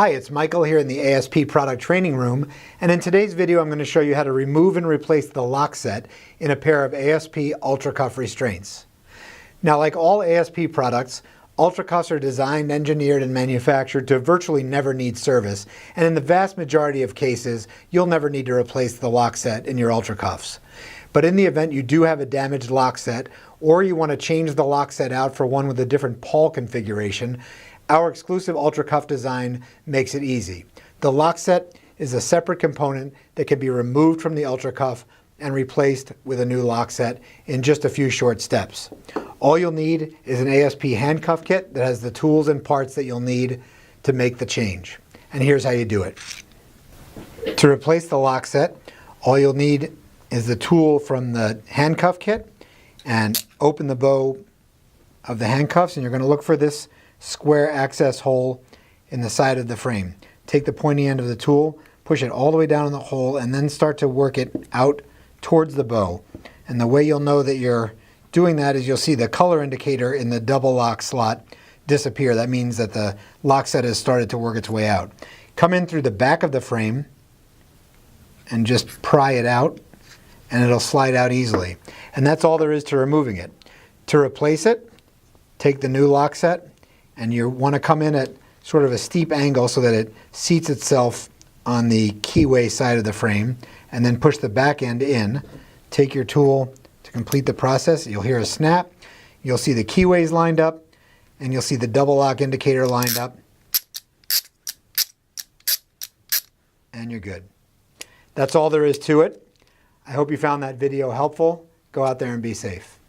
Hi, it's Michael here in the ASP product training room, and in today's video I'm going to show you how to remove and replace the lock set in a pair of ASP Ultra Cuff restraints. Now, like all ASP products, Ultra Cuffs are designed, engineered, and manufactured to virtually never need service, and in the vast majority of cases you'll never need to replace the lock set in your Ultra Cuffs. But in the event you do have a damaged lock set, or you want to change the lock set out for one with a different pawl configuration, our exclusive Ultra Cuff design makes it easy. The lock set is a separate component that can be removed from the Ultra Cuff and replaced with a new lock set in just a few short steps. All you'll need is an ASP handcuff kit that has the tools and parts that you'll need to make the change. And here's how you do it. To replace the lock set, all you'll need is the tool from the handcuff kit, and open the bow of the handcuffs, and you're going to look for this square access hole in the side of the frame. Take the pointy end of the tool, push it all the way down in the hole, and then start to work it out towards the bow. And the way you'll know that you're doing that is you'll see the color indicator in the double lock slot disappear. That means that the lock set has started to work its way out. Come in through the back of the frame and just pry it out, and it'll slide out easily. And that's all there is to removing it. To replace it, take the new lock set, and you want to come in at sort of a steep angle so that it seats itself on the keyway side of the frame, and then push the back end in. Take your tool to complete the process. You'll hear a snap. You'll see the keyways lined up, and you'll see the double lock indicator lined up. And you're good. That's all there is to it. I hope you found that video helpful. Go out there and be safe.